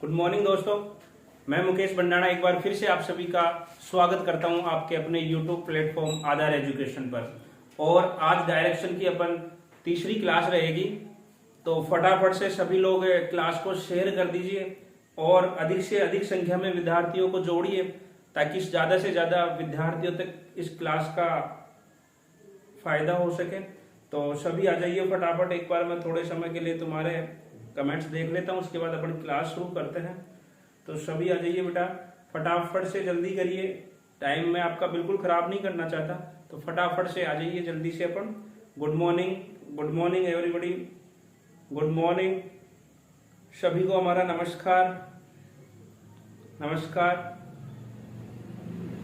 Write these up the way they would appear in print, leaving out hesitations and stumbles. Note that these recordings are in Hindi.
गुड मॉर्निंग दोस्तों, मैं मुकेश भंडारा एक बार फिर से आप सभी का स्वागत करता हूं आपके अपने यूट्यूब प्लेटफॉर्म आधार एजुकेशन पर। और आज डायरेक्शन की अपन तीसरी क्लास रहेगी, तो फटाफट से सभी लोग क्लास को शेयर कर दीजिए और अधिक से अधिक संख्या में विद्यार्थियों को जोड़िए ताकि ज्यादा से ज्यादा विद्यार्थियों तक इस क्लास का फायदा हो सके। तो सभी आ जाइए फटाफट। एक बार मैं थोड़े समय के लिए तुम्हारे कमेंट्स देख लेता हूँ, उसके बाद अपन क्लास शुरू करते हैं। तो सभी आ जाइए बेटा, फटाफट से जल्दी करिए, टाइम मैं आपका बिल्कुल खराब नहीं करना चाहता, तो फटाफट से आ जाइए जल्दी से अपन। Good morning everybody, good morning सभी को हमारा नमस्कार।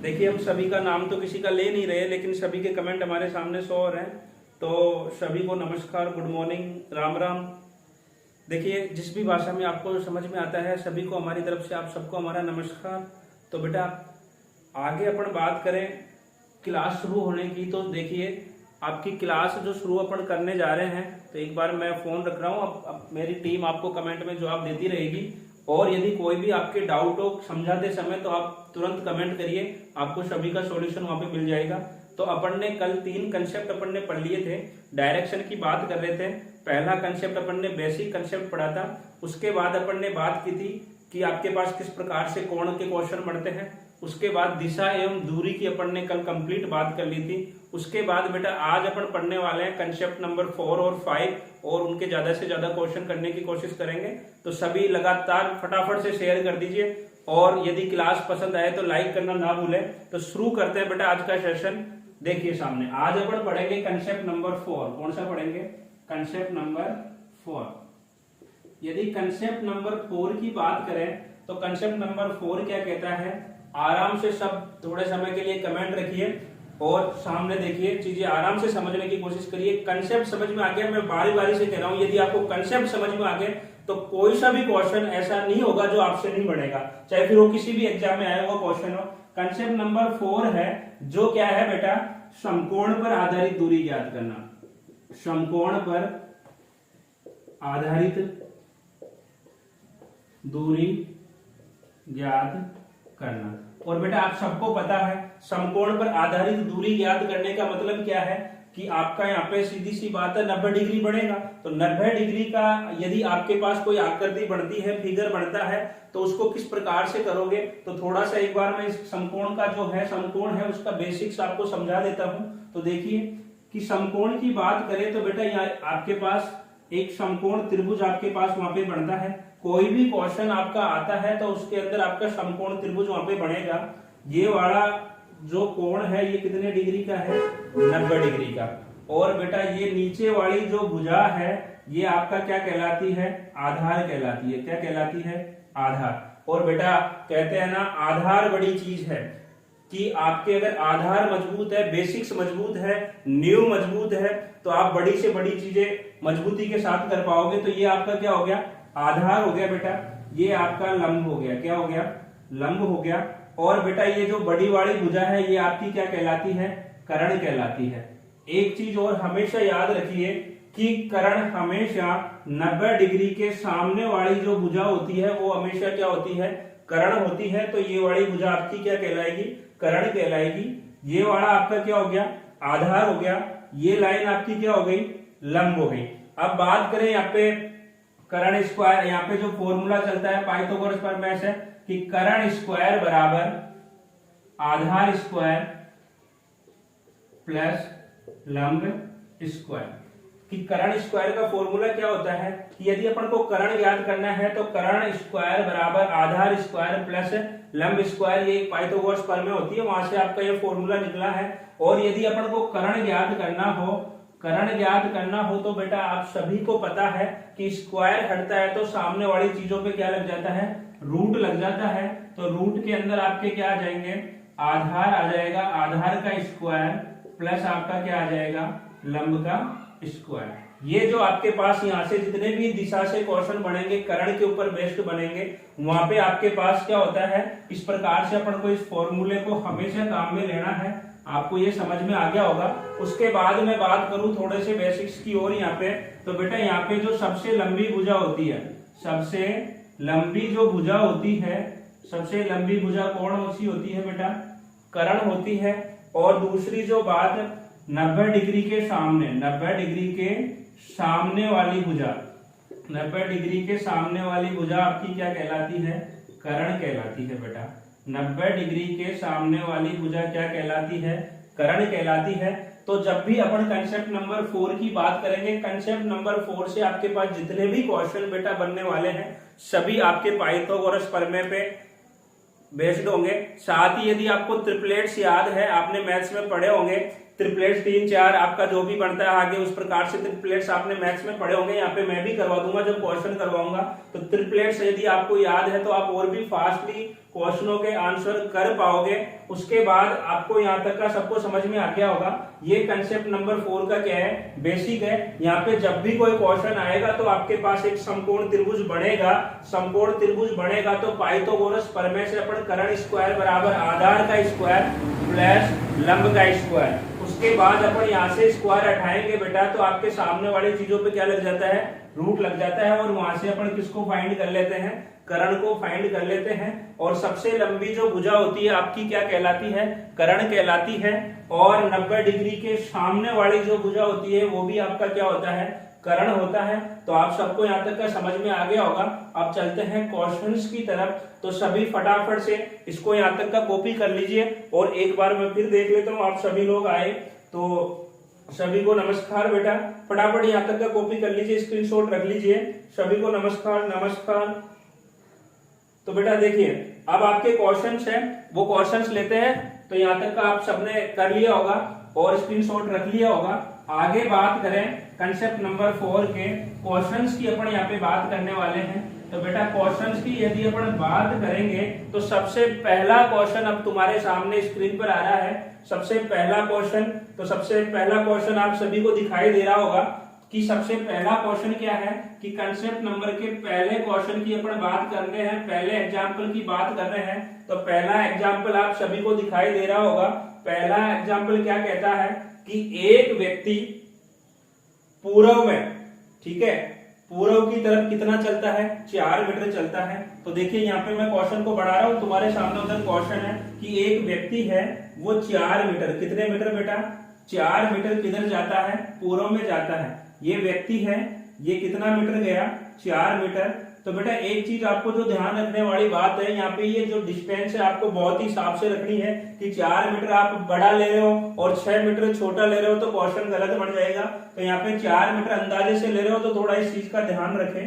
देखिए हम सभी का नाम तो किसी का ले नहीं रहे, लेकिन सभी के कमेंट हमारे सामने शो हो रहे हैं, तो सभी को नमस्कार, गुड मॉर्निंग, राम राम। देखिए जिस भी भाषा में आपको समझ में आता है सभी को हमारी तरफ से आप सबको हमारा नमस्कार। तो बेटा आगे अपन बात करें क्लास शुरू होने की, तो देखिए आपकी क्लास जो शुरू अपन करने जा रहे हैं, तो एक बार मैं फोन रख रहा हूँ, अब मेरी टीम आपको कमेंट में जवाब देती रहेगी। और यदि कोई भी आपके डाउट हो समझाते समय तो आप तुरंत कमेंट करिए, आपको सभी का सॉल्यूशन वहां पे मिल जाएगा। तो अपन ने कल 3 कंसेप्ट अपन ने पढ़ लिए थे, डायरेक्शन की बात कर रहे थे। पहला कंसेप्ट अपन ने बेसिक कंसेप्ट पढ़ा था, उसके बाद अपन ने बात की थी कि आपके पास किस प्रकार से कोण के क्वेश्चन बढ़ते हैं। उसके बाद दिशा एवं दूरी की अपन ने कल कंप्लीट बात कर ली थी। उसके बाद बेटा आज अपन पढ़ने वाले हैं कंसेप्ट नंबर 4 और 5, और उनके ज्यादा से ज्यादा क्वेश्चन करने की कोशिश करेंगे। तो सभी लगातार फटाफट से शेयर कर दीजिए, और यदि क्लास पसंद आए तो लाइक करना ना भूलें। तो शुरू करते हैं बेटा आज का सेशन। देखिए सामने आज अपन पढ़ेंगे कंसेप्ट नंबर 4। कौन सा पढ़ेंगे? Concept number 4। यदि कंसेप्ट नंबर 4 की बात करें तो कंसेप्ट नंबर 4 क्या कहता है, आराम से सब थोड़े समय के लिए कमेंट रखिए और सामने देखिए, चीजें आराम से समझने की कोशिश करिए। कंसेप्ट समझ में आ गया, मैं बारी बारी से कह रहा हूं, यदि आपको कंसेप्ट समझ में आ गए तो कोई सा भी क्वेश्चन ऐसा नहीं होगा जो आपसे नहीं बढ़ेगा, चाहे फिर वो किसी भी एग्जाम में आया हुआ क्वेश्चन हो। कंसेप्ट नंबर 4 है जो क्या है बेटा, समकोण पर आधारित दूरी ज्ञात करना। समकोण पर आधारित दूरी ज्ञात करना। और बेटा आप सबको पता है समकोण पर आधारित दूरी ज्ञात करने का मतलब क्या है कि आपका यहाँ पे सीधी सी बात है 90 डिग्री बढ़ेगा। तो 90 डिग्री का यदि आपके पास कोई आकृति बढ़ती है, फिगर बढ़ता है, तो उसको किस प्रकार से करोगे। तो थोड़ा सा एक बार मैं इस समकोण का जो है समकोण है उसका बेसिक्स आपको समझा देता हूं। तो देखिए कि समकोण की बात करें तो बेटा यहाँ आपके पास एक समकोण त्रिभुज आपके पास वहां पे बनता है। कोई भी क्वेश्चन आपका आता है तो उसके अंदर आपका समकोण त्रिभुज वहां पे बनेगा। ये वाला जो कोण है ये कितने डिग्री का है? 90 डिग्री का। और बेटा ये नीचे वाली जो भुजा है ये आपका क्या कहलाती है? आधार कहलाती है। क्या कहलाती है? आधार। और बेटा कहते हैं ना आधार बड़ी चीज है, कि आपके अगर आधार मजबूत है, बेसिक्स मजबूत है, नींव मजबूत है, तो आप बड़ी से बड़ी चीजें मजबूती के साथ कर पाओगे। तो ये आपका क्या हो गया? आधार हो गया बेटा। ये आपका लंब हो गया। क्या हो गया? लंब हो गया। और बेटा ये जो बड़ी वाली भुजा है ये आपकी क्या कहलाती है? कर्ण कहलाती है। एक चीज और हमेशा याद रखिए कि कर्ण हमेशा 90 डिग्री के सामने वाली जो भुजा होती है वो हमेशा क्या होती है? कर्ण होती है। तो ये वाली भुजा आपकी क्या कहलाएगी? कर्ण कहलाएगी। ये वाला आपका क्या हो गया? आधार हो गया। ये लाइन आपकी क्या हो गई? लंब हो गई। अब बात करें यहाँ पे कर्ण स्क्वायर, यहाँ पे जो फॉर्मूला चलता है पाइथागोरस प्रमेय से कि कर्ण स्क्वायर बराबर आधार स्क्वायर प्लस लंब स्क्वायर। कि कर्ण स्क्वायर का फॉर्मूला क्या होता है कि यदि अपन को कर्ण ज्ञात करना है तो कर्ण स्क्वायर बराबर आधार स्क्वायर प्लस लंब स्क्वायर, ये पाइथागोरस प्रमेय होती है, वहां से आपका ये फॉर्मूला निकला है। और यदि अपन को कर्ण ज्ञात करना हो तो बेटा आप सभी को पता है कि स्क्वायर हटता है तो सामने वाली चीजों पे क्या लग जाता है? रूट लग जाता है। तो रूट के अंदर आपके क्या आ जाएंगे? आधार आ जाएगा, आधार का स्क्वायर प्लस आपका क्या आ जाएगा? लंब का स्क्वायर। ये जो आपके पास यहाँ से जितने भी दिशा से क्वेश्चन बनेंगे कर्ण के ऊपर बेस्ड बनेंगे, वहां पे आपके पास क्या होता है? इस प्रकार से अपन को इस फॉर्मूले को हमेशा काम में लेना है। आपको ये समझ में आ गया होगा। उसके बाद मैं बात करूं थोड़े से बेसिक्स की और यहाँ पे, तो बेटा यहाँ पे जो सबसे लंबी भुजा होती है, सबसे लंबी जो भुजा होती है, सबसे लंबी भुजा कौन सी होती है बेटा? कर्ण होती है। और दूसरी जो बात, 90 डिग्री के सामने, 90 डिग्री के सामने वाली भुजा, 90 डिग्री के सामने वाली भुजा आपकी क्या कहलाती है? कर्ण कहलाती है बेटा। 90 डिग्री के सामने वाली भुजा क्या कहलाती है? कर्ण कहलाती है। तो जब भी अपन कंसेप्ट नंबर 4 की बात करेंगे, कंसेप्ट नंबर 4 से आपके पास जितने भी क्वेश्चन बेटा बनने वाले हैं सभी आपके पाइथागोरस प्रमेय पे बेस्ड होंगे। साथ ही यदि आपको ट्रिपलेट्स याद है, आपने मैथ्स में पढ़े होंगे, ट्रिपलेट्स 3 4 आपका जो भी बनता है आगे उस प्रकार से ट्रिपलेट्स आपने मैथ्स में पढ़े होंगे। यहाँ पे मैं भी करवा दूंगा जब क्वेश्चन करवाऊंगा। तो ट्रिपलेट्स यदि आपको याद है तो आप और भी फास्टली क्वेश्चनों के आंसर कर पाओगे। उसके बाद आपको यहाँ तक का सबको समझ में आ गया होगा। ये कंसेप्ट नंबर 4 का क्या है? बेसिक है। यहाँ पे जब भी कोई क्वेश्चन आएगा तो आपके पास एक समकोण त्रिभुज बनेगा। समकोण त्रिभुज बनेगा तो पाइथागोरस प्रमेय से अपन कर्ण स्क्वायर बराबर आधार का स्क्वायर प्लस लंब का स्क्वायर, उसके बाद अपन यहाँ से स्क्वायर हटाएंगे बेटा तो आपके सामने वाली चीजों पे क्या लग जाता है? रूट लग जाता है। और वहां से अपन किसको फाइंड कर लेते हैं? कर्ण को फाइंड कर लेते हैं। और सबसे लंबी जो भुजा होती है आपकी क्या कहलाती है? कर्ण कहलाती है। और 90 डिग्री के सामने वाली जो भुजा होती है वो भी आपका क्या होता है? कर्ण होता है। तो आप सबको यहाँ तक का समझ में आ गया होगा। अब चलते हैं क्वेश्चंस की तरफ। तो सभी फटाफट से इसको यहाँ तक का कॉपी कर लीजिए। और एक बार मैं फिर देख लेता हूँ, आप सभी लोग आए तो सभी को नमस्कार बेटा। फटाफट यहाँ तक का कॉपी कर लीजिए, स्क्रीनशॉट रख लीजिए। सभी को नमस्कार नमस्कार। तो बेटा देखिए, अब आपके क्वेश्चंस हैं वो क्वेश्चंस लेते हैं। तो यहाँ तक का आप सबने कर लिया होगा और स्क्रीनशॉट रख लिया होगा। आगे बात करें कंसेप्ट नंबर 4 के क्वेश्चंस की, अपन यहाँ पे बात करने वाले हैं। तो बेटा क्वेश्चंस की यदि अपन बात करेंगे तो सबसे पहला क्वेश्चन अब तुम्हारे सामने स्क्रीन पर आ रहा है। सबसे पहला क्वेश्चन, तो सबसे पहला क्वेश्चन आप सभी को दिखाई दे रहा होगा कि सबसे पहला क्वेश्चन क्या है कि कंसेप्ट नंबर के पहले क्वेश्चन की अपन बात कर रहे हैं, पहले एग्जाम्पल की बात कर रहे हैं। तो पहला एग्जाम्पल आप सभी को दिखाई दे रहा होगा। पहला एग्जाम्पल क्या कहता है कि एक व्यक्ति पूर्व में, ठीक है, पूर्व की तरफ कितना चलता है? 4 मीटर चलता है। तो देखिए यहाँ पे मैं क्वेश्चन को बढ़ा रहा हूं, तुम्हारे सामने उधर क्वेश्चन है कि एक व्यक्ति है वो 4 मीटर, कितने मीटर बेटा? 4 मीटर किधर जाता है? पूर्व में जाता है। ये व्यक्ति है, ये कितना मीटर गया? 4 मीटर। तो बेटा एक चीज आपको जो ध्यान रखने वाली बात है, यहाँ पे ये जो डिस्टेंस है आपको बहुत ही हिसाब से रखनी है कि 4 मीटर आप बड़ा ले रहे हो और 6 मीटर छोटा ले रहे हो तो क्वेश्चन गलत बन जाएगा। तो यहाँ पे 4 मीटर अंदाजे से ले रहे हो तो थोड़ा इस चीज का ध्यान रखें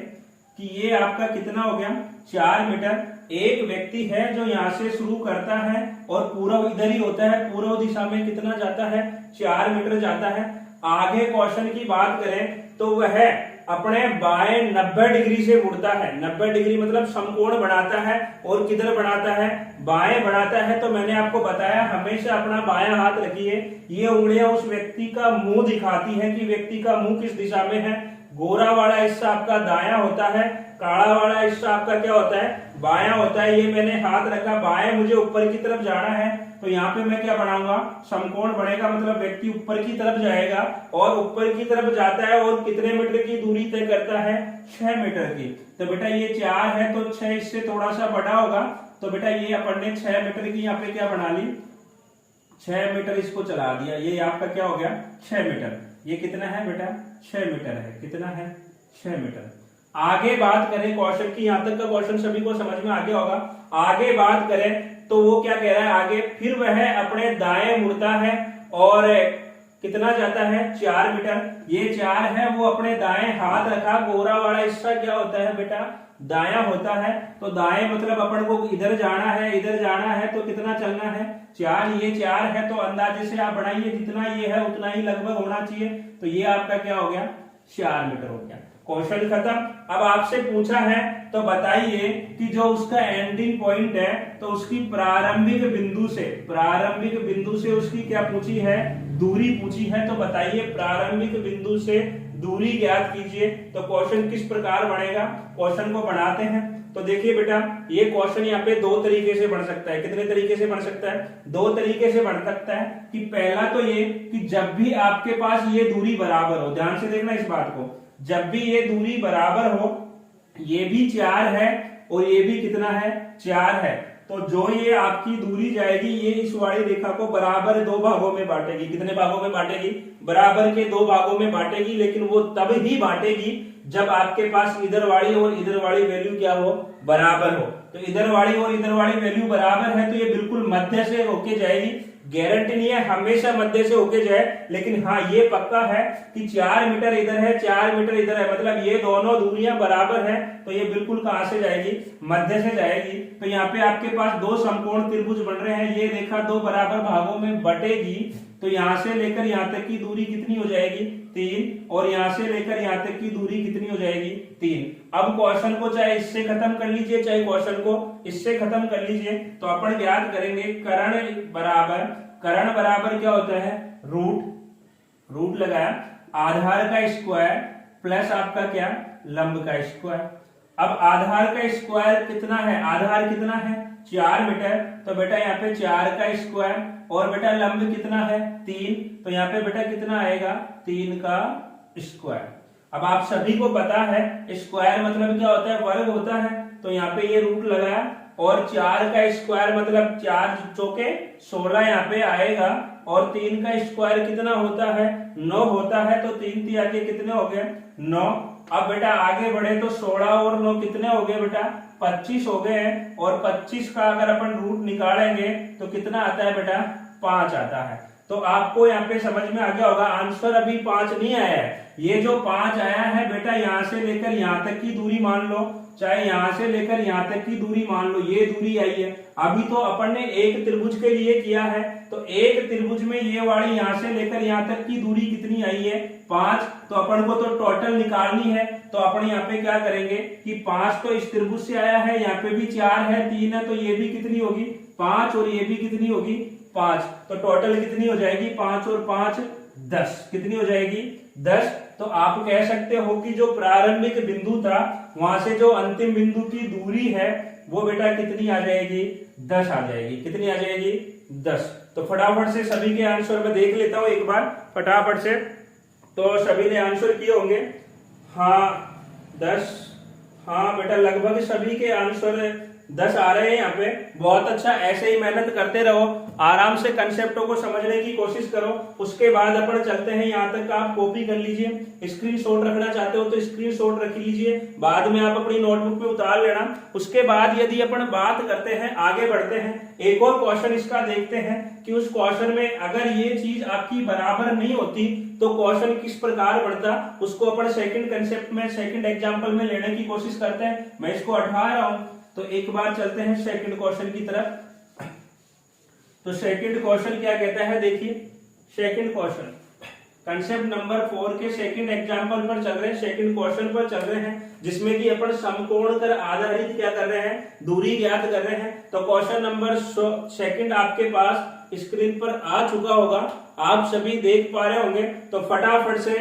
कि ये आपका कितना हो गया? 4 मीटर। एक व्यक्ति है जो यहाँ से शुरू करता है और पूर्व इधर ही होता है, पूर्व दिशा में कितना जाता है? 4 मीटर जाता है। आगे क्वेश्चन की बात करें तो वह अपने बाएं 90 डिग्री से मुड़ता है। 90 डिग्री मतलब समकोण बनाता है। और किधर बनाता है? बाएं बनाता है। तो मैंने आपको बताया हमेशा अपना बायां हाथ रखिए। ये उंगलियां उस व्यक्ति का मुंह दिखाती है कि व्यक्ति का मुंह किस दिशा में है। गोरा वाला हिस्सा आपका दायां होता है, काला वाला हिस्सा आपका क्या होता है? बायां होता है। ये मैंने हाथ रखा, बाएं मुझे ऊपर की तरफ जाना है तो यहाँ पे मैं क्या बनाऊंगा? समकोण बनेगा, मतलब व्यक्ति ऊपर की तरफ जाएगा और ऊपर की तरफ जाता है और कितने मीटर की दूरी तय करता है? 6 मीटर की। तो बेटा ये 4 है तो 6 इससे थोड़ा सा बड़ा होगा। तो बेटा ये अपन ने 6 मीटर की यहाँ पे क्या बना ली? 6 मीटर इसको चला दिया। ये आपका क्या हो गया? 6 मीटर। ये कितना है बेटा? 6 मीटर है। कितना है? 6 मीटर। आगे बात करें क्वेश्चन की, यहाँ तक का क्वेश्चन सभी को समझ में आ गया होगा। आगे बात करें तो वो क्या कह रहा है आगे? फिर वह अपने दाएं मुड़ता है और कितना जाता है? 4 मीटर। ये 4 है, वो अपने दाएं हाथ रखा, गोरा वाला हिस्सा क्या होता है बेटा? दायां होता है। तो दाएं मतलब अपन को इधर जाना है, इधर जाना है तो कितना चलना है? 4। ये 4 है तो अंदाजे से आप बढ़ाइए, जितना ये है उतना ही लगभग होना चाहिए। तो ये आपका क्या हो गया? 4 मीटर हो गया। क्वेश्चन खत्म। अब आपसे पूछा है तो बताइए कि जो उसका एंडिंग पॉइंट है तो उसकी प्रारंभिक बिंदु से उसकी क्या पूछी है? दूरी पूछी है। तो बताइए प्रारंभिक बिंदु से दूरी ज्ञात कीजिए। तो क्वेश्चन किस प्रकार बनेगा? क्वेश्चन को बनाते हैं। तो देखिए बेटा ये क्वेश्चन यहाँ पे 2 तरीके से बन सकता है। कितने तरीके से बन सकता है? 2 तरीके से बन सकता है। कि पहला तो ये कि जब भी आपके पास ये दूरी बराबर हो, ध्यान से देखना इस बात को, जब भी ये दूरी बराबर हो, ये भी 4 है और ये भी कितना है 4 है। तो जो ये आपकी दूरी जाएगी ये इस वाली रेखा को बराबर 2 भागों में बांटेगी। कितने भागों में बांटेगी? बराबर के 2 भागों में बांटेगी, लेकिन वो तब ही बांटेगी जब आपके पास इधर वाली और इधर वाली वैल्यू क्या हो? बराबर हो। तो इधर वाली और इधर वाली वैल्यू बराबर है तो ये बिल्कुल मध्य से होके जाएगी। गारंटी नहीं है हमेशा मध्य से होके जाए, लेकिन हाँ ये पक्का है कि 4 मीटर इधर है 4 मीटर इधर है, मतलब ये दोनों दूरियां बराबर है। तो ये बिल्कुल कहां से जाएगी? मध्य से जाएगी। तो यहाँ पे आपके पास 2 समकोण त्रिभुज बन रहे हैं, ये रेखा 2 बराबर भागों में बटेगी। तो यहां से लेकर यहां तक की दूरी कितनी हो जाएगी? 3, और यहां से लेकर यहां तक की दूरी कितनी हो जाएगी? 3। अब क्वेश्चन को चाहे इससे खत्म कर लीजिए चाहे क्वेश्चन को इससे खत्म कर लीजिए। तो अपन याद करेंगे कर्ण बराबर क्या होता है? रूट लगाया, आधार का स्क्वायर प्लस आपका क्या? लंब का स्क्वायर। अब आधार का स्क्वायर कितना है? आधार कितना है? 4 मीटर। तो बेटा यहाँ पे 4 का स्क्वायर, और बेटा लंब कितना है? 3। तो यहाँ पे बेटा कितना आएगा? 3 का स्क्वायर। अब आप सभी को पता है स्क्वायर मतलब क्या होता है? वर्ग होता है। तो यहाँ पे ये रूट लगाया, और 4 का स्क्वायर मतलब 4 चौके 16 यहाँ पे आएगा, और 3 का स्क्वायर कितना होता है? 9 होता है। तो 3 3 आगे कितने हो गए? 9। अब बेटा आगे बढ़े तो 16 और 9 कितने हो गए बेटा? 25 हो गए हैं। और 25 का अगर अपन रूट निकालेंगे तो कितना आता है बेटा? 5 आता है। तो आपको यहाँ पे समझ में आ गया होगा। आंसर अभी 5 नहीं आया है, ये जो 5 आया है बेटा यहां से लेकर यहां तक की दूरी मान लो, चाहे यहां से लेकर यहां तक की दूरी मान लो, ये दूरी आई है। अभी तो अपन ने एक त्रिभुज के लिए किया है, तो एक त्रिभुज में ये वाली यहां से लेकर यहां तक की दूरी कितनी आई है? 5। तो अपन को तो टोटल निकालनी है। तो अपन यहाँ पे क्या करेंगे कि 5 तो इस त्रिभुज से आया है, यहाँ पे भी 4 है 3 है, तो ये भी कितनी होगी? 5, और ये भी कितनी होगी? 5। तो टोटल कितनी हो जाएगी? 5 और 5 10। कितनी हो जाएगी? 10। तो आप कह सकते हो कि जो प्रारंभिक बिंदु था वहां से जो अंतिम बिंदु की दूरी है वो बेटा कितनी आ जाएगी? 10 आ जाएगी। कितनी आ जाएगी? 10। तो फटाफट से सभी के आंसर में देख लेता हूं एक बार फटाफट से। तो सभी ने आंसर किए होंगे। हाँ 10। हाँ बेटा लगभग सभी के आंसर 10 आ रहे हैं यहाँ पे। बहुत अच्छा, ऐसे ही मेहनत करते रहो, आराम से कंसेप्टों को समझने की कोशिश करो। उसके बाद अपन चलते हैं, यहाँ तक आप कॉपी कर लीजिए। स्क्रीनशॉट रखना चाहते हो तो स्क्रीनशॉट रख लीजिए, बाद में आप अपनी नोटबुक पे उतार लेना। उसके बाद यदि अपन बात करते हैं, आगे बढ़ते हैं, एक और क्वेश्चन इसका देखते हैं कि उस क्वेश्चन में अगर ये चीज आपकी बराबर नहीं होती तो क्वेश्चन किस प्रकार बढ़ता, उसको अपन सेकंड कंसेप्ट में सेकंड एग्जांपल में लेने की कोशिश करते हैं। मैं इसको हटा रहा हूं। तो एक बार चलते हैं सेकंड क्वेश्चन की तरफ। तो सेकंड क्वेश्चन क्या कहता है? देखिए सेकंड क्वेश्चन कंसेप्ट नंबर 4 के सेकंड एग्जांपल पर चल रहे हैं, सेकंड क्वेश्चन पर चल रहे हैं, जिसमें कि अपन समकोण कर आधारित क्या कर रहे हैं? दूरी ज्ञात कर रहे हैं। तो क्वेश्चन नंबर सेकंड आपके पास स्क्रीन पर आ चुका होगा, आप सभी देख पा रहे होंगे। तो फटाफट से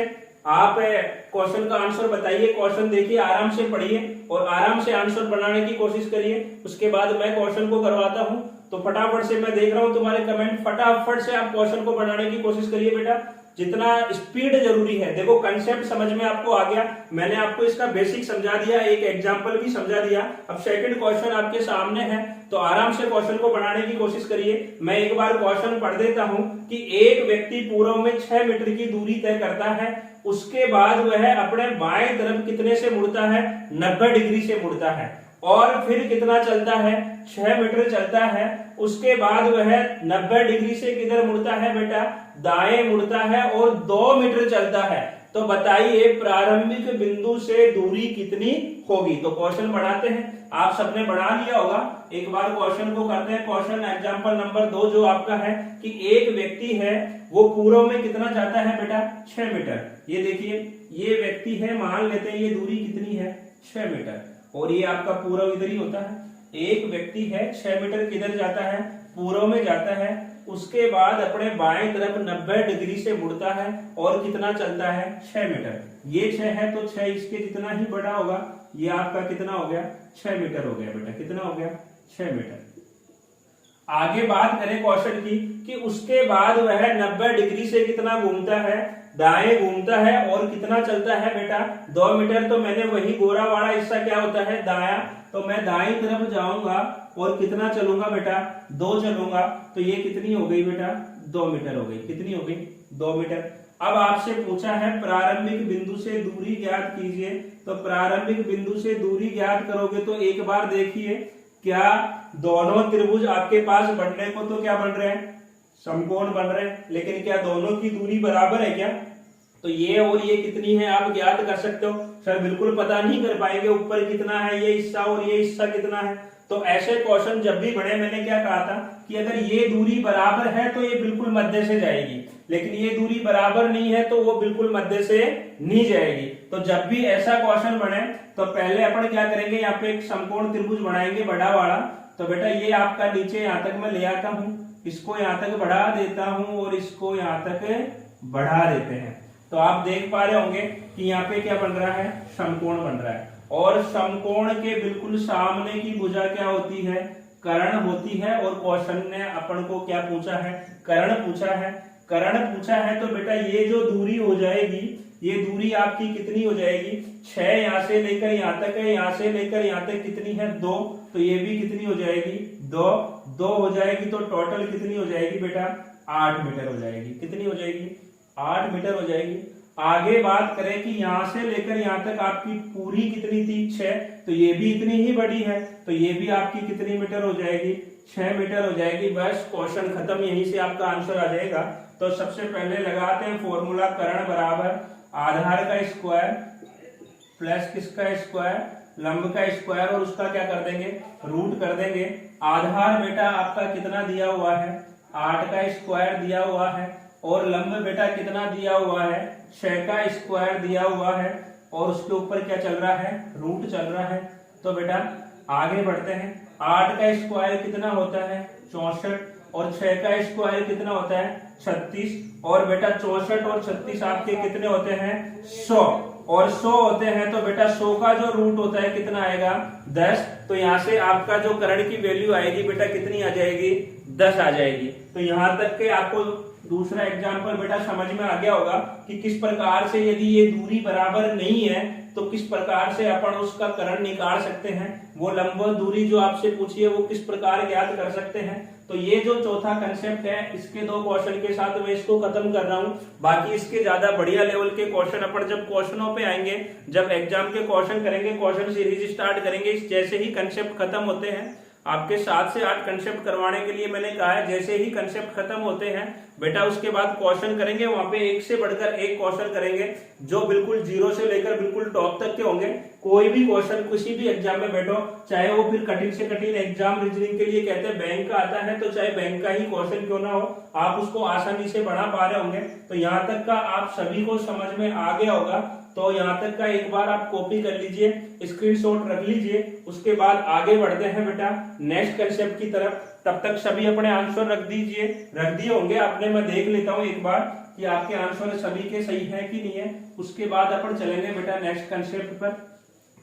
आप क्वेश्चन का आंसर बताइए। क्वेश्चन देखिए, आराम से पढ़िए और आराम से आंसर बनाने की कोशिश करिए। उसके बाद मैं क्वेश्चन को करवाता हूं। तो फटाफट से मैं देख रहा हूं तुम्हारे कमेंट, फटाफट से आप क्वेश्चन को बनाने की कोशिश करिए बेटा, जितना स्पीड जरूरी है। देखो कंसेप्ट समझ में आपको आ गया, मैंने आपको इसका बेसिक समझा दिया, एक एग्जांपल भी समझा दिया। अब सेकंड क्वेश्चन आपके सामने है, तो आराम से क्वेश्चन को बनाने की कोशिश करिए। मैं एक बार क्वेश्चन पढ़ देता हूं कि एक व्यक्ति पूर्व में 6 मीटर की दूरी तय करता है, उसके बाद वह अपने बाएं तरफ कितने से मुड़ता है? 90 डिग्री से मुड़ता है, और फिर कितना चलता है? 6 मीटर चलता है। उसके बाद वह 90 डिग्री से किधर मुड़ता है बेटा? दाएं मुड़ता है, और 2 मीटर चलता है। तो बताइए प्रारंभिक बिंदु से दूरी कितनी होगी? तो क्वेश्चन बढ़ाते हैं, आप सबने बढ़ा लिया होगा। एक बार क्वेश्चन को करते हैं। क्वेश्चन एग्जांपल नंबर 2 जो आपका है कि एक व्यक्ति है वो पूर्व में कितना जाता है बेटा? 6 मीटर। ये देखिए ये व्यक्ति है, मान लेते हैं ये दूरी कितनी है? 6 मीटर, और ये आपका पूर्व इधर ही होता है। एक व्यक्ति है 6 मीटर किधर जाता है? पूर्व में जाता है। उसके बाद अपने बाएं तरफ 90 डिग्री से मुड़ता है, और कितना चलता है? 6 मीटर। ये 6 है तो 6 इसके जितना ही बड़ा होगा। ये आपका कितना हो गया? 6 मीटर हो गया बेटा। कितना हो गया? 6 मीटर। आगे बात करें क्वेश्चन की कि उसके बाद वह 90 डिग्री से कितना घूमता है, दाएं घूमता है और कितना चलता है बेटा 2 मीटर। तो मैंने वही गोरा वाला हिस्सा क्या होता है दाया, तो मैं दाईं तरफ जाऊंगा और कितना चलूंगा बेटा 2 चलूंगा। तो ये कितनी हो गई बेटा 2 मीटर हो गई। कितनी हो गई 2 मीटर। अब आपसे पूछा है प्रारंभिक बिंदु से दूरी ज्ञात कीजिए। तो प्रारंभिक बिंदु से दूरी ज्ञात करोगे तो एक बार देखिए क्या दोनों त्रिभुज आपके पास बनने को तो क्या बन रहे हैं समकोण बन रहे हैं, लेकिन क्या दोनों की दूरी बराबर है क्या? तो ये और ये कितनी है आप ज्ञात कर सकते हो। सर बिल्कुल पता नहीं कर पाएंगे, ऊपर कितना है ये हिस्सा और ये हिस्सा कितना है। तो ऐसे क्वेश्चन जब भी बने मैंने क्या कहा था कि अगर ये दूरी बराबर है तो ये बिल्कुल मध्य से जाएगी, लेकिन ये दूरी बराबर नहीं है तो वो बिल्कुल मध्य से नहीं जाएगी। तो जब भी ऐसा क्वेश्चन बने तो पहले अपन क्या करेंगे, यहाँ पे एक समकोण त्रिभुज बनाएंगे बड़ा वाला। तो बेटा ये आपका नीचे यहाँ तक मैं ले आता हूँ, इसको यहाँ तक बढ़ा देता हूँ और इसको यहाँ तक बढ़ा देते हैं। तो आप देख पा रहे होंगे कि यहाँ पे क्या बन रहा है समकोण बन रहा है। और समकोण के बिल्कुल सामने की भुजा क्या होती है कर्ण होती है। और क्वेश्चन ने अपन को क्या पूछा है कर्ण पूछा है। कर्ण पूछा है तो बेटा ये जो दूरी हो जाएगी ये दूरी आपकी कितनी हो जाएगी 6 यहाँ से लेकर यहाँ तक है, यहाँ से लेकर यहाँ तक कितनी है 2। तो ये भी कितनी हो जाएगी 2 हो जाएगी। तो टोटल कितनी हो जाएगी बेटा 8 मीटर हो जाएगी। कितनी हो जाएगी 8 मीटर हो जाएगी। आगे बात करें कि यहां से लेकर यहां तक आपकी पूरी कितनी थी 6, तो ये भी इतनी ही बड़ी है। तो ये भी आपकी कितनी मीटर हो जाएगी 6 मीटर हो जाएगी। बस क्वेश्चन खत्म, यहीं से आपका आंसर आ जाएगा। तो सबसे पहले लगाते हैं फॉर्मूला कर्ण बराबर आधार का स्क्वायर प्लस किसका स्क्वायर लंब का स्क्वायर और उसका क्या कर देंगे रूट कर देंगे। आधार बेटा आपका कितना दिया हुआ है 8 का स्क्वायर दिया हुआ है और लंब बेटा कितना दिया हुआ है 6 का स्क्वायर दिया हुआ है और उसके ऊपर क्या चल रहा है रूट चल रहा है। तो बेटा आगे बढ़ते हैं। 8 का स्क्वायर कितना होता है 64 और 6 का स्क्वायर कितना होता है 36 और बेटा 64 और 36 आपके कितने होते हैं 100 और 100 होते हैं। तो बेटा 100 का जो रूट होता है कितना आएगा 10। तो यहाँ से आपका जो कर्ण की वैल्यू आएगी बेटा कितनी आ जाएगी 10 आ जाएगी। तो यहाँ तक के आपको दूसरा एग्जाम्पल बेटा समझ में आ गया होगा कि किस प्रकार से यदि ये दूरी बराबर नहीं है तो किस प्रकार से अपन उसका कर्ण निकाल सकते हैं। वो लंबवत दूरी जो आपसे पूछी है वो किस प्रकार ज्ञात कर सकते हैं। तो ये जो चौथा कंसेप्ट है इसके 2 क्वेश्चन के साथ मैं इसको खत्म कर रहा हूँ। बाकी इसके ज्यादा बढ़िया लेवल के क्वेश्चन अपन जब क्वेश्चनों पे आएंगे, जब एग्जाम के क्वेश्चन करेंगे, क्वेश्चन सीरीज स्टार्ट करेंगे, जैसे ही कंसेप्ट खत्म होते हैं आपके 7 से 8 कंसेप्ट करवाने के लिए मैंने कहा है। जैसे ही कंसेप्ट खत्म होते हैं बेटा उसके बाद क्वेश्चन करेंगे, वहां पे एक से बढ़कर एक क्वेश्चन करेंगे जो बिल्कुल 0 से लेकर बिल्कुल टॉप तक के होंगे। कोई भी क्वेश्चन किसी भी एग्जाम में बैठो, चाहे वो फिर कठिन से कठिन एग्जाम रीजनिंग के लिए कहते हैं बैंक का आता है, तो चाहे बैंक का ही क्वेश्चन क्यों ना हो आप उसको आसानी से बना पा रहे होंगे। तो यहाँ तक का आप सभी को समझ में आ गया होगा। तो यहाँ तक का एक बार आप कॉपी कर लीजिए, स्क्रीनशॉट रख लीजिए। उसके बाद आगे बढ़ते हैं बेटा नेक्स्ट कंसेप्ट की तरफ। तब तक सभी अपने आंसर रख दिए होंगे आपने। मैं देख लेता हूँ एक बार कि आपके आंसर सभी के सही है कि नहीं है। उसके बाद अपन चलेंगे बेटा नेक्स्ट कंसेप्ट पर।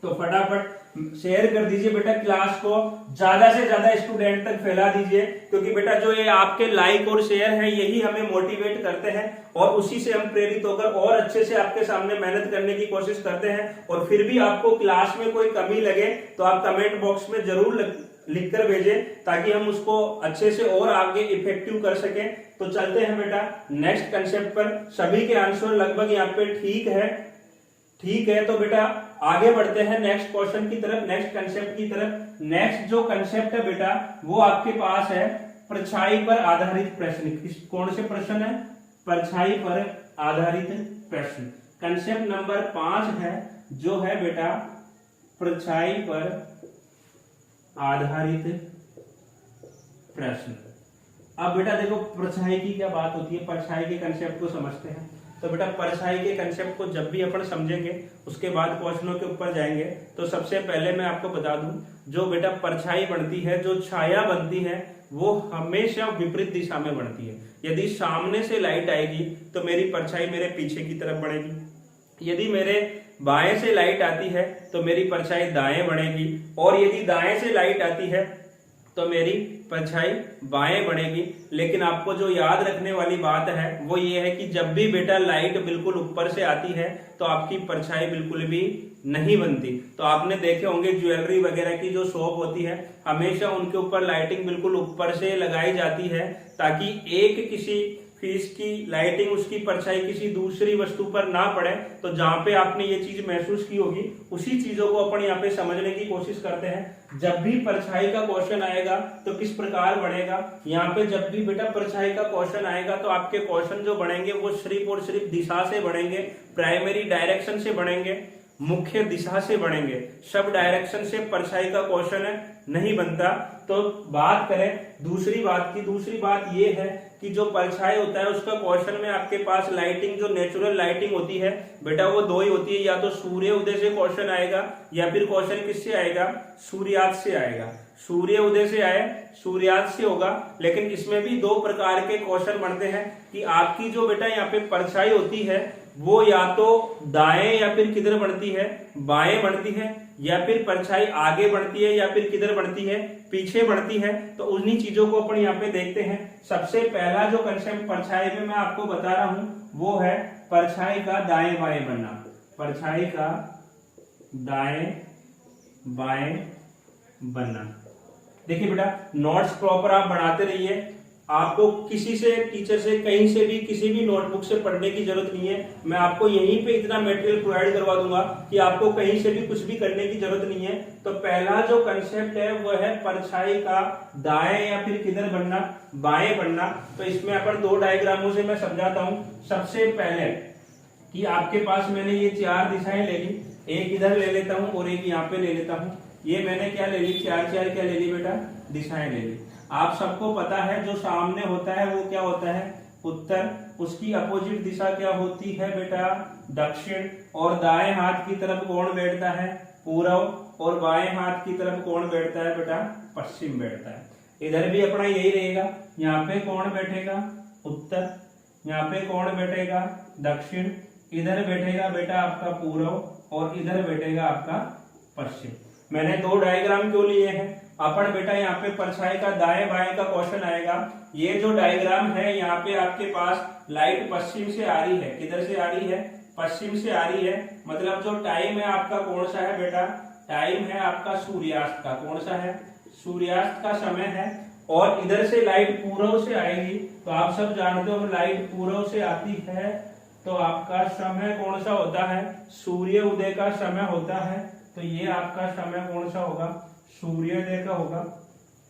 तो फटाफट शेयर कर दीजिए बेटा क्लास को, ज्यादा से ज्यादा स्टूडेंट तक फैला दीजिए, क्योंकि बेटा जो ये आपके लाइक और शेयर है यही हमें मोटिवेट करते हैं और उसी से हम प्रेरित होकर और अच्छे से आपके सामने मेहनत करने की कोशिश करते हैं। और फिर भी आपको क्लास में कोई कमी लगे तो आप कमेंट बॉक्स में जरूर लिख कर भेजें ताकि हम उसको अच्छे से और आगे इफेक्टिव कर सकें। तो चलते हैं बेटा नेक्स्ट कंसेप्ट पर। सभी के आंसर लगभग यहाँ पे ठीक है। तो बेटा आगे बढ़ते हैं नेक्स्ट क्वेश्चन की तरफ, नेक्स्ट कंसेप्ट की तरफ। नेक्स्ट जो कंसेप्ट है बेटा वो आपके पास है परछाई पर आधारित प्रश्न। कौन से प्रश्न है परछाई पर आधारित प्रश्न। कंसेप्ट नंबर 5 है जो है बेटा परछाई पर आधारित प्रश्न। अब बेटा देखो परछाई की क्या बात होती है, परछाई के कंसेप्ट को समझते हैं। तो बेटा परछाई के कंसेप्ट को जब भी अपन समझेंगे उसके बाद क्वेश्चनों के ऊपर जाएंगे। तो सबसे पहले मैं आपको बता दूं, जो बेटा परछाई बनती है, जो छाया बनती है, वो हमेशा विपरीत दिशा में बनती है। यदि सामने से लाइट आएगी तो मेरी परछाई मेरे पीछे की तरफ बढ़ेगी। यदि मेरे बाएं से लाइट आती है तो मेरी परछाई दाएं बढ़ेगी और यदि दाएं से लाइट आती है तो मेरी परछाई बाएं बढ़ेगी। लेकिन आपको जो याद रखने वाली बात है वो ये है कि जब भी बेटा लाइट बिल्कुल ऊपर से आती है तो आपकी परछाई बिल्कुल भी नहीं बनती। तो आपने देखे होंगे ज्वेलरी वगैरह की जो शॉप होती है हमेशा उनके ऊपर लाइटिंग बिल्कुल ऊपर से लगाई जाती है, ताकि एक किसी पीस की लाइटिंग उसकी परछाई किसी दूसरी वस्तु पर ना पड़े। तो जहां पे आपने ये चीज महसूस की होगी उसी चीजों को अपन यहाँ पे समझने की कोशिश करते हैं। जब भी परछाई का क्वेश्चन आएगा तो किस प्रकार बढ़ेगा, यहाँ पे जब भी बेटा परछाई का क्वेश्चन आएगा तो आपके क्वेश्चन जो बढ़ेंगे वो सिर्फ और सिर्फ दिशा से बढ़ेंगे, प्राइमरी डायरेक्शन से बढ़ेंगे, मुख्य दिशा से बढ़ेंगे। सब डायरेक्शन से परछाई का क्वेश्चन नहीं बनता। तो बात करें दूसरी बात की, दूसरी बात ये है कि जो परछाई होता है उसका क्वेश्चन में आपके पास लाइटिंग, जो नेचुरल लाइटिंग होती है बेटा वो दो ही होती है, या तो सूर्य उदय से क्वेश्चन आएगा या फिर क्वेश्चन किससे आएगा, सूर्यास्त से आएगा। सूर्य उदय से आए, सूर्यास्त से होगा। लेकिन इसमें भी दो प्रकार के क्वेश्चन बनते हैं कि आपकी जो बेटा यहाँ पे परछाई होती है वो या तो दाएं या फिर किधर बढ़ती है, बाएं बढ़ती है, या फिर परछाई आगे बढ़ती है या फिर किधर बढ़ती है, पीछे बढ़ती है। तो उन्हीं चीजों को अपन यहाँ पे देखते हैं। सबसे पहला जो कंसेप्ट परछाई में मैं आपको बता रहा हूं वो है परछाई का दाएं बाएं बनना। परछाई का दाएं बाएं बनना। देखिए बेटा नोट्स प्रॉपर आप बनाते रहिए, आपको किसी से, टीचर से, कहीं से भी, किसी भी नोटबुक से पढ़ने की जरूरत नहीं है। मैं आपको यहीं पे इतना मटेरियल प्रोवाइड करवा दूंगा कि आपको कहीं से भी कुछ भी करने की जरूरत नहीं है। तो पहला जो कंसेप्ट है वो है परछाई का दाएं या फिर किधर बनना, बाएं बनना। तो इसमें अपन दो डायग्रामों से मैं समझाता हूं। सबसे पहले कि आपके पास मैंने ये चार दिशाएं ले ली, एक इधर ले लेता हूं और एक यहाँ पे ले लेता हूं। ये मैंने क्या ले ली, चार चार क्या ले ली बेटा, दिशाएं ले ली। आप सबको पता है जो सामने होता है वो क्या होता है, उत्तर। उसकी अपोजिट दिशा क्या होती है बेटा, दक्षिण। और दाएं हाथ की तरफ कौन बैठता है, पूर्व। और बाएं हाथ की तरफ कौन बैठता है बेटा, पश्चिम बैठता है। इधर भी अपना यही रहेगा। यहाँ पे कौन बैठेगा, उत्तर। यहाँ पे कौन बैठेगा, दक्षिण। इधर बैठेगा बेटा आपका पूर्व और इधर बैठेगा आपका पश्चिम। मैंने दो डायग्राम क्यों लिए हैं, अपन बेटा यहाँ पे परछाई का दाएं बाएं का क्वेश्चन आएगा। ये जो डायग्राम है यहाँ पे आपके पास लाइट पश्चिम से आ रही है, किधर से आ रही है, पश्चिम से आ रही है। मतलब जो टाइम है आपका कौन सा है बेटा, टाइम है आपका सूर्यास्त का। कौन सा है, सूर्यास्त का समय है। और इधर से लाइट पूर्व से आएगी। तो आप सब जानते हो लाइट पूर्व से आती है तो आपका समय कौन सा होता है, सूर्य उदय का समय होता है। तो ये आपका समय कौन सा होगा, सूर्योदय का होगा।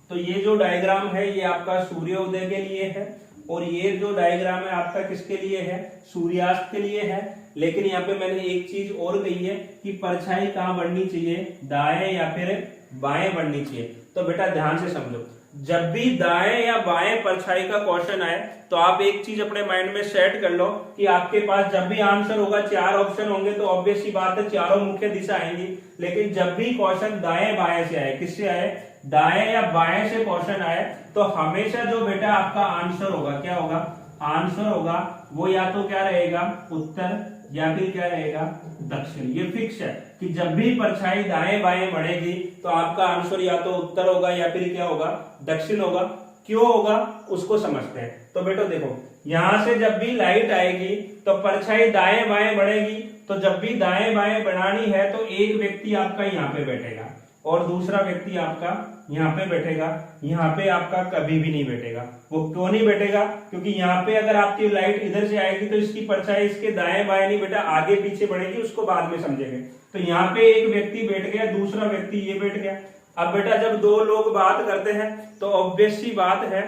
तो ये जो डायग्राम है ये आपका सूर्योदय के लिए है और ये जो डायग्राम है आपका किसके लिए है, सूर्यास्त के लिए है। लेकिन यहाँ पे मैंने एक चीज और कही है कि परछाई कहाँ बढ़नी चाहिए, दाएं या फिर बाएं बढ़नी चाहिए। तो बेटा ध्यान से समझो, जब भी दाएं या बाएं परछाई का क्वेश्चन आए तो आप एक चीज अपने माइंड में सेट कर लो कि आपके पास जब भी आंसर होगा, चार ऑप्शन होंगे तो ऑब्वियस सी बात है चारों मुख्य दिशा आएंगी। लेकिन जब भी क्वेश्चन दाएं बाएं से आए, किससे आए, दाएं या बाएं से क्वेश्चन आए, तो हमेशा जो बेटा आपका आंसर होगा, क्या होगा, आंसर होगा वो या तो क्या रहेगा, उत्तर, या फिर क्या रहेगा, दक्षिण। ये फिक्स है कि जब भी परछाई दाएं बाएं बढ़ेगी तो आपका आंसर या तो उत्तर होगा या फिर क्या होगा, दक्षिण होगा। क्यों होगा उसको समझते हैं। तो बेटो देखो, यहां से जब भी लाइट आएगी तो परछाई दाएं बाएं बढ़ेगी। तो जब भी दाएं बाएं बढ़ानी है तो एक व्यक्ति आपका यहाँ पे बैठेगा और दूसरा व्यक्ति आपका यहाँ पे बैठेगा। यहाँ पे आपका कभी भी नहीं बैठेगा। वो क्यों नहीं बैठेगा, क्योंकि यहाँ पे अगर आपकी लाइट इधर से आएगी तो इसकी परछाई इसके दाएं बाएं नहीं बेटा आगे पीछे बढ़ेगी, उसको बाद में समझेंगे। तो यहाँ पे एक व्यक्ति बैठ गया, दूसरा व्यक्ति ये बैठ गया। अब बेटा जब दो लोग बात करते हैं तो ऑब्वियस सी बात है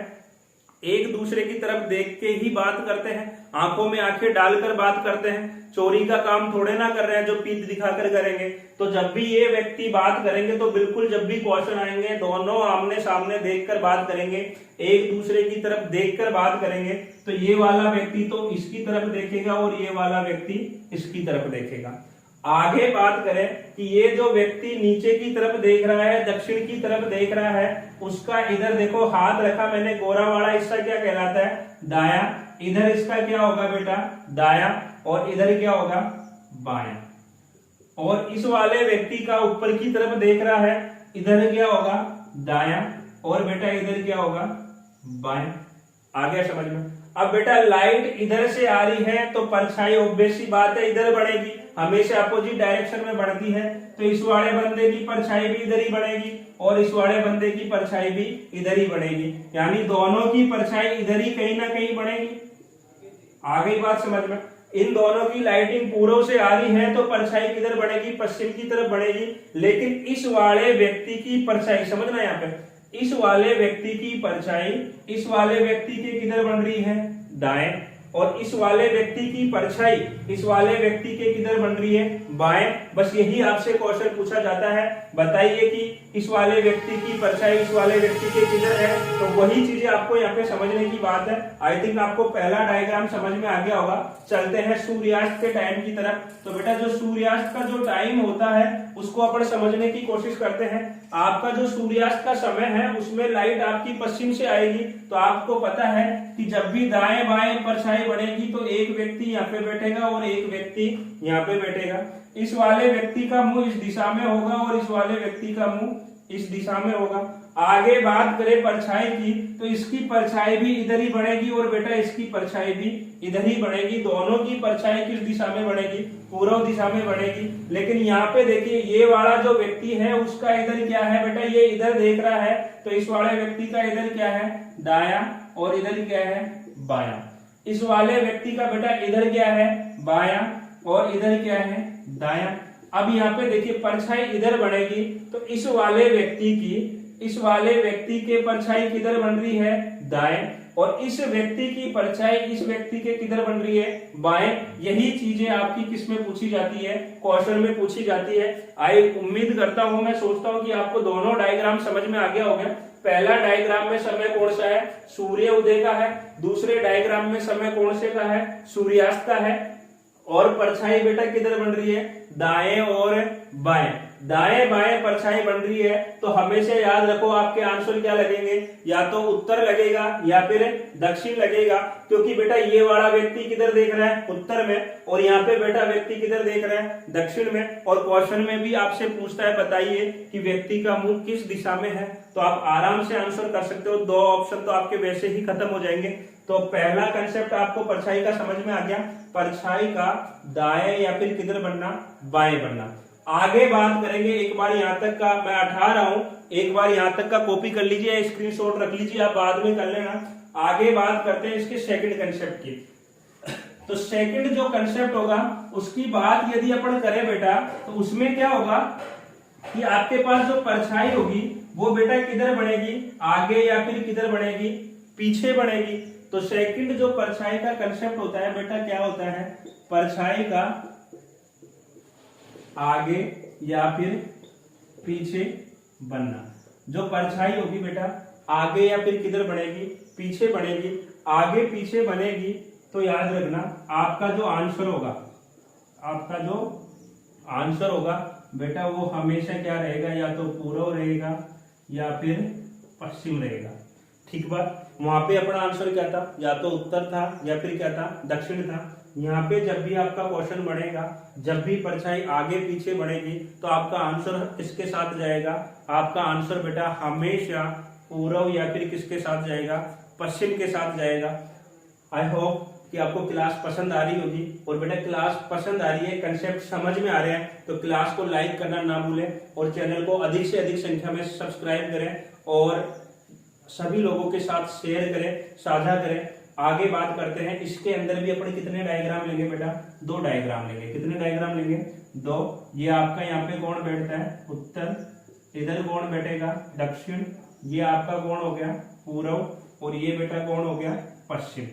एक दूसरे की तरफ देख के ही बात करते हैं, आंखों में आंखें डालकर बात करते हैं। चोरी का काम थोड़े ना कर रहे हैं जो पीठ दिखाकर करेंगे। तो जब भी ये व्यक्ति बात करेंगे तो बिल्कुल जब भी क्वेश्चन आएंगे दोनों आमने सामने देखकर बात करेंगे, एक दूसरे की तरफ देखकर बात करेंगे। तो ये वाला व्यक्ति तो इसकी तरफ देखेगा और ये वाला व्यक्ति इसकी तरफ देखेगा। आगे बात करें कि ये जो व्यक्ति नीचे की तरफ देख रहा है, दक्षिण की तरफ देख रहा है, उसका इधर देखो हाथ रखा मैंने, गोरा वाला हिस्सा क्या कहलाता है, दाया। इधर इसका क्या होगा बेटा, दाया। और इधर क्या होगा, बाया। और इस वाले व्यक्ति का ऊपर की तरफ देख रहा है, इधर क्या होगा, दाया। और बेटा इधर क्या होगा, बाएं। आ गया समझ में। अब बेटा लाइट इधर से आ रही है तो परछाई ऑब्वियस सी बात है इधर बढ़ेगी, हमेशा अपोजिट डायरेक्शन में बढ़ती है, तो इस वाले बंदे की परछाई भी इधर ही बढ़ेगी और इस वाले बंदे की परछाई भी इधर ही बढ़ेगी, यानी दोनों की परछाई इधर ही कहीं ना कहीं बढ़ेगी। आ गई बात समझ में। इन दोनों की लाइटिंग पूर्व से आ रही है तो परछाई किधर बढ़ेगी, पश्चिम की तरफ बढ़ेगी, लेकिन इस वाले व्यक्ति की परछाई, समझना यहाँ पे, इस वाले व्यक्ति की परछाई इस वाले व्यक्ति के किधर बन रही है, दाएं, और इस वाले व्यक्ति की परछाई इस वाले व्यक्ति के किधर बन रही है, बाएं। बस यही आपसे क्वेश्चन पूछा जाता है, बताइए कि इस वाले व्यक्ति की परछाई इस वाले व्यक्ति के किधर है, तो वही चीजें आपको यहाँ पे समझने की बात है। आई थिंक आपको पहला डायग्राम समझ में आ गया होगा। चलते हैं सूर्यास्त के टाइम की तरफ। तो बेटा जो सूर्यास्त का जो टाइम होता है उसको अपन समझने की कोशिश करते हैं। आपका जो सूर्यास्त का समय है उसमें लाइट आपकी पश्चिम से आएगी, तो आपको पता है कि जब भी दाएं बाएं परछाई बढ़ेगी तो एक व्यक्ति यहाँ पे बैठेगा और एक व्यक्ति यहाँ पे बैठेगा। इस वाले व्यक्ति का मुंह इस दिशा में होगा और इस वाले व्यक्ति का मुंह इस दिशा में होगा। आगे बात करें परछाई की तो इसकी परछाई भी इधर ही बढ़ेगी और बेटा इसकी परछाई भी इधर ही बढ़ेगी। दोनों की परछाई किस दिशा में बढ़ेगी, पूर्व दिशा में बढ़ेगी। लेकिन यहाँ पे देखिए ये वाला जो व्यक्ति है उसका इधर क्या है बेटा, ये इधर देख रहा है, तो इस वाले व्यक्ति का इधर क्या है, दाया, और इधर क्या है, बाया। इस वाले व्यक्ति का बेटा इधर क्या है, बाया, और इधर क्या है, दाया। अब यहाँ पे देखिए परछाई इधर बढ़ेगी तो इस वाले व्यक्ति के परछाई किधर बन रही है, दाएं, और इस व्यक्ति की परछाई इस व्यक्ति के किधर बन रही है, बाएं। यही चीजें आपकी किस में पूछी जाती है, क्वेश्चन में पूछी जाती है। आई उम्मीद करता हूं, मैं सोचता हूं कि आपको दोनों डायग्राम समझ में आ गया होगा। पहला डायग्राम में समय कौन सा है, सूर्य उदय का है। दूसरे डायग्राम में समय कौन से का है, सूर्यास्त का है। और परछाई बेटा किधर बन रही है, दाएं और बाएं। दाएं बाएं परछाई बन रही है तो हमेशा याद रखो आपके आंसर क्या लगेंगे, या तो उत्तर लगेगा या फिर दक्षिण लगेगा, क्योंकि बेटा ये वाला व्यक्ति किधर देख रहा है, उत्तर में, और यहाँ पे बेटा व्यक्ति किधर देख रहा है, दक्षिण में। और क्वेश्चन में भी आपसे पूछता है बताइए कि व्यक्ति का मुंह किस दिशा में है, तो आप आराम से आंसर कर सकते हो। 2 ऑप्शन तो आपके वैसे ही खत्म हो जाएंगे। तो पहला कंसेप्ट आपको परछाई का समझ में आ गया, परछाई का दाएं या फिर किधर बनना, बाएं बनना। आगे बात करेंगे, एक बार यहाँ तक का मैं 18 हूं, एक बार यहाँ तक का कॉपी कर लीजिए, स्क्रीनशॉट रख लीजिए, आप बाद में कर लेना। आगे बात करते हैं इसके सेकंड कंसेप्ट की। तो सेकंड जो कंसेप्ट होगा उसकी बात यदि अपन करें बेटा, तो उसमें क्या होगा कि आपके पास जो परछाई होगी वो बेटा किधर बढ़ेगी, आगे या फिर किधर बढ़ेगी, पीछे बढ़ेगी। तो सेकंड जो परछाई का कंसेप्ट होता है बेटा क्या होता है, परछाई का आगे या फिर पीछे बनना। जो परछाई होगी बेटा आगे या फिर किधर बढ़ेगी, पीछे बढ़ेगी। आगे पीछे बनेगी तो याद रखना आपका जो आंसर होगा बेटा वो हमेशा क्या रहेगा, या तो पूर्व रहेगा या फिर पश्चिम रहेगा। ठीक बात। वहां पे अपना आंसर क्या था, या तो उत्तर था या फिर क्या था, दक्षिण था। यहाँ पे जब भी आपका क्वेश्चन बढ़ेगा, जब भी परछाई आगे पीछे बढ़ेगी तो आपका आंसर किसके साथ जाएगा, आपका आंसर बेटा हमेशा पूर्व या फिर किसके साथ जाएगा, पश्चिम के साथ जाएगा। आई होप कि आपको क्लास पसंद आ रही होगी। और बेटा क्लास पसंद आ रही है, कंसेप्ट समझ में आ रहे हैं, तो क्लास को लाइक करना ना भूलें और चैनल को अधिक से अधिक संख्या में सब्सक्राइब करें और सभी लोगों के साथ शेयर करें, साझा करें। आगे बात करते हैं, इसके अंदर भी अपन कितने डायग्राम लेंगे बेटा, 2 डायग्राम लेंगे। कितने डायग्राम लेंगे, 2। ये आपका यहाँ पे कौन बैठता है, उत्तर, इधर कौन बैठेगा, दक्षिण, ये आपका कौन हो गया, पूर्व, और ये बेटा कौन हो गया, पश्चिम।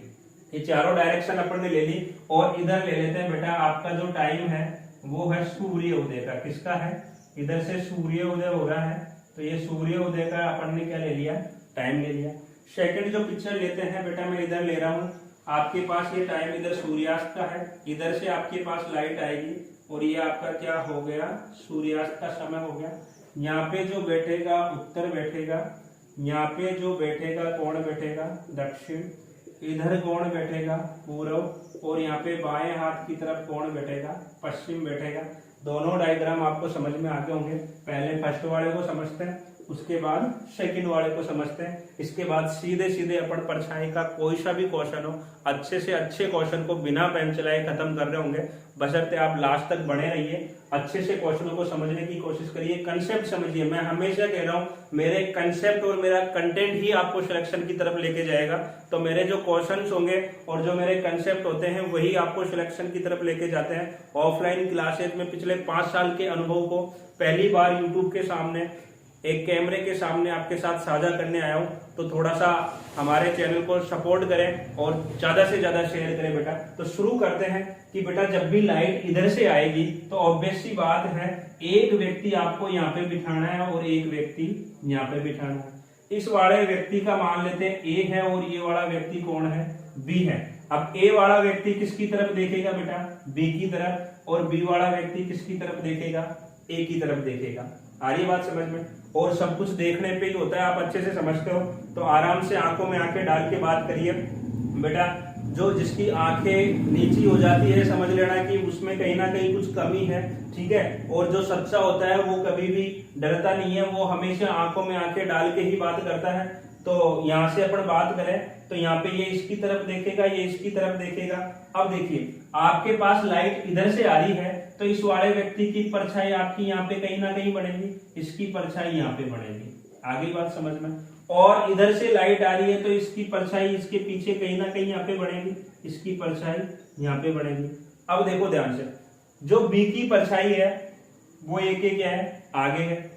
ये चारों डायरेक्शन अपन ने ले ली। और इधर ले लेते हैं बेटा आपका जो टाइम है वो है सूर्य उदय का। किसका है, इधर से सूर्य उदय हो रहा है, तो ये सूर्य उदय का अपन ने क्या ले लिया, टाइम ले लिया। सेकंड जो पिक्चर लेते हैं बेटा मैं इधर ले रहा हूँ, आपके पास ये टाइम इधर सूर्यास्त का है, इधर से आपके पास लाइट आएगी और ये आपका क्या हो गया, सूर्यास्त का समय हो गया। यहाँ पे जो बैठेगा उत्तर बैठेगा, यहाँ पे जो बैठेगा कौन बैठेगा, दक्षिण, इधर कौन बैठेगा, पूर्व, और यहाँ पे बाएं हाथ की तरफ कौन बैठेगा, पश्चिम बैठेगा। दोनों डायग्राम आपको समझ में आते होंगे। पहले फर्स्ट वाले को समझते हैं। उसके बाद सेकंड वाले को समझते हैं। इसके बाद सीधे सीधे अपन परछाई का कोई सा भी क्वेश्चन हो, अच्छे से अच्छे क्वेश्चन को बिना पेन चलाए खत्म कर रहे होंगे, बशर्ते आप लास्ट तक बने रहिए, अच्छे से क्वेश्चनों को समझने की कोशिश करिए, कंसेप्ट समझिए। मैं हमेशा कह रहा हूं मेरे कंसेप्ट और मेरा कंटेंट ही आपको सिलेक्शन की तरफ लेके जाएगा। तो मेरे जो क्वेश्चंस होंगे और जो मेरे कंसेप्ट होते हैं वही आपको सिलेक्शन की तरफ लेके जाते हैं। ऑफलाइन क्लासेज में पिछले 5 साल के अनुभव को पहली बार यूट्यूब के सामने एक कैमरे के सामने आपके साथ साझा करने आया हूं, तो थोड़ा सा हमारे चैनल को सपोर्ट करें और ज्यादा से ज्यादा शेयर करें बेटा। तो शुरू करते हैं कि बेटा जब भी लाइट इधर से आएगी तो ऑब्वियस सी बात है एक व्यक्ति आपको यहाँ पे बिठाना है और एक व्यक्ति यहाँ पे बिठाना है। इस वाले व्यक्ति का मान लेते हैं ए है और ये वाला व्यक्ति कौन है, बी है। अब ए वाला व्यक्ति किसकी तरफ देखेगा बेटा, बी की तरफ, और बी वाला व्यक्ति किसकी तरफ देखेगा, ए की तरफ देखेगा। आ रही बात समझ में? और सब कुछ देखने पे ही होता है, आप अच्छे से समझते हो तो आराम से आंखों में आंखें डाल के बात करिए बेटा। जो जिसकी आंखें नीची हो जाती है समझ लेना कि उसमें कहीं ना कहीं कुछ कमी है, ठीक है। और जो सच्चा होता है वो कभी भी डरता नहीं है, वो हमेशा आंखों में आंखें डाल के ही बात करता है। तो यहाँ से अपन बात करें तो यहाँ पे ये इसकी तरफ देखेगा, ये इसकी तरफ देखेगा। अब देखिए आपके पास लाइट इधर से आ रही है तो इस वाले व्यक्ति की परछाई आपकी यहाँ पे कहीं ना कहीं बनेगी, इसकी परछाई यहाँ पे बनेगी। आगे बात समझ में? और इधर से लाइट आ रही है तो इसकी परछाई इसके पीछे कहीं ना कहीं यहाँ पे बनेगी, इसकी परछाई यहाँ पे बनेगी। अब देखो ध्यान से, जो बी की परछाई है वो ए के क्या है, आगे है,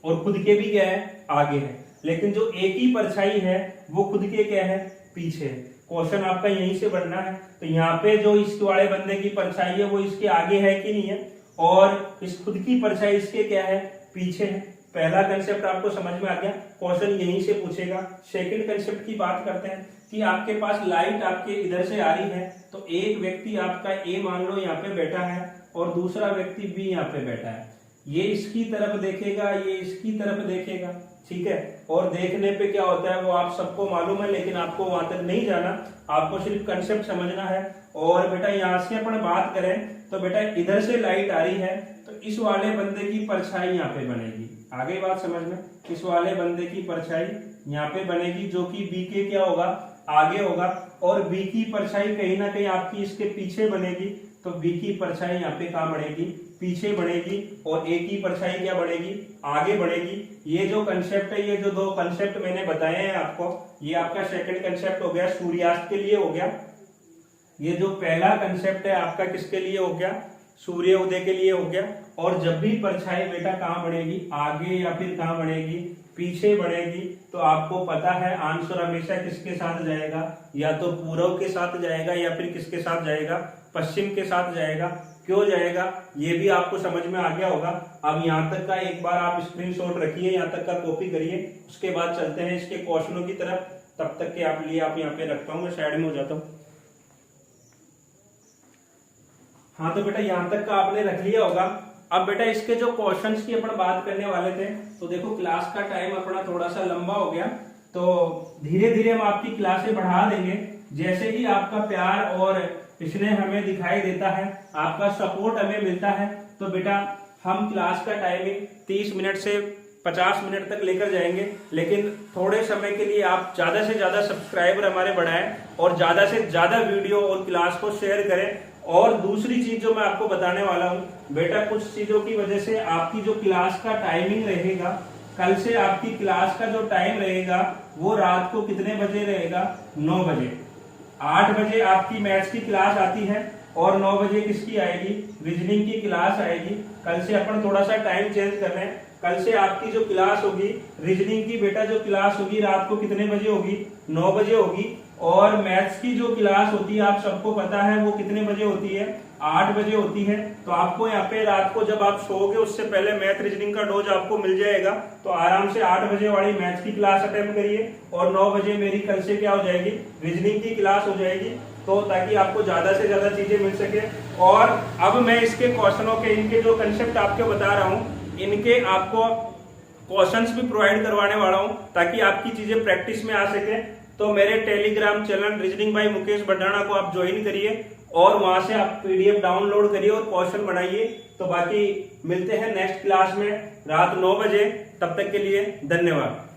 और खुद के भी क्या है, आगे है। लेकिन जो ए की परछाई है वो खुद के क्या है, पीछे है। क्वेश्चन आपका यहीं से बनना है। तो यहाँ पे जो इस वाले बंदे की परछाई है वो इसके आगे है कि नहीं है, और इस खुद की परछाई इसके क्या है, पीछे है। पहला कंसेप्ट आपको समझ में आ गया, क्वेश्चन यहीं से पूछेगा। सेकंड कंसेप्ट की बात करते हैं कि आपके पास लाइट आपके इधर से आ रही है तो एक व्यक्ति आपका ए मान लो यहाँ पे बैठा है और दूसरा व्यक्ति बी यहाँ पे बैठा है। ये इसकी तरफ देखेगा, ये इसकी तरफ देखेगा, ठीक है। और देखने पे क्या होता है वो आप सबको मालूम है, लेकिन आपको वहां तक नहीं जाना, आपको सिर्फ कंसेप्ट समझना है। और बेटा यहाँ से अपन बात करें तो बेटा इधर से लाइट आ रही है तो इस वाले बंदे की परछाई यहाँ पे बनेगी। आगे बात समझ में? इस वाले बंदे की परछाई यहाँ पे बनेगी जो कि बी के क्या होगा, आगे होगा, और बी की परछाई कहीं ना कहीं आपकी इसके पीछे बनेगी। तो बी की परछाई यहाँ पे कहाँ बढ़ेगी, पीछे बढ़ेगी, और ए की परछाई क्या बढ़ेगी, आगे बढ़ेगी। ये जो कंसेप्ट है, ये जो 2 कंसेप्ट मैंने बताए हैं आपको, ये आपका सेकंड कंसेप्ट हो गया, सूर्यास्त के लिए हो गया। ये जो पहला कंसेप्ट है आपका किसके लिए हो गया, सूर्य उदय के लिए हो गया। और जब भी परछाई बेटा कहाँ बढ़ेगी, आगे या फिर कहाँ बढ़ेगी, पीछे बढ़ेगी, तो आपको पता है आंसर हमेशा किसके साथ जाएगा, या तो पूर्व के साथ जाएगा या फिर किसके साथ जाएगा, पश्चिम के साथ जाएगा। क्यों जाएगा ये भी आपको समझ में आ गया होगा। अब यहाँ तक का एक बार आप स्क्रीनशॉट रखिए, यहाँ तक का कॉपी करिए, उसके बाद चलते हैं इसके क्वेश्चनों की तरफ। तब तक के आप लिए आप यहाँ पे रखता हूँ, मैं साइड में हो जाता हूँ। हाँ तो बेटा यहाँ तक का आपने रख लिया होगा। अब बेटा इसके जो क्वेश्चंस की अपन बात करने वाले थे, तो देखो क्लास का टाइम अपना थोड़ा सा लंबा हो गया, तो धीरे धीरे हम आपकी क्लासें बढ़ा देंगे। जैसे ही आपका प्यार और स्नेह हमें दिखाई देता है, आपका सपोर्ट हमें मिलता है, तो बेटा हम क्लास का टाइमिंग 30 मिनट से 50 मिनट तक लेकर जाएंगे। लेकिन थोड़े समय के लिए आप ज्यादा से ज्यादा सब्सक्राइबर हमारे बढ़ाएं और ज्यादा से ज्यादा वीडियो और क्लास को शेयर करें। और दूसरी चीज जो मैं आपको बताने वाला हूं बेटा, कुछ चीजों की वजह से आपकी जो क्लास का टाइमिंग रहेगा, कल से आपकी क्लास का जो टाइम रहेगा वो रात को कितने बजे रहेगा, 9 बजे। 8 बजे आपकी मैथ्स की क्लास आती है और 9 बजे किसकी आएगी, रीजनिंग की क्लास आएगी। कल से अपन थोड़ा सा टाइम चेंज कर रहे हैं। कल से आपकी जो क्लास होगी रीजनिंग की बेटा, जो क्लास होगी रात को कितने बजे होगी, 9 बजे होगी। और मैथ्स की जो क्लास होती है आप सबको पता है वो कितने बजे होती है, 8 बजे होती है। तो आपको यहाँ पे रात को जब आप सोओगे उससे पहले मैथ रीजनिंग का डोज आपको मिल जाएगा। तो आराम से 8 बजे वाली मैथ्स की क्लास अटेम्प्ट करिए और 9 बजे मेरी कल से क्या हो जाएगी, रीजनिंग की क्लास हो जाएगी, तो ताकि आपको ज्यादा से ज्यादा चीजें मिल सके। और अब मैं इसके क्वेश्चनों के, इनके जो कंसेप्ट आपको बता रहा हूँ, इनके आपको क्वेश्चंस भी प्रोवाइड करवाने वाला हूँ ताकि आपकी चीजें प्रैक्टिस में आ सके। तो मेरे Telegram channel reasoning by Mukesh Bhandara को आप ज्वाइन करिए और वहां से आप PDF डाउनलोड करिए और क्वेश्चन बनाइए। तो बाकी मिलते हैं नेक्स्ट क्लास में रात 9 बजे। तब तक के लिए धन्यवाद।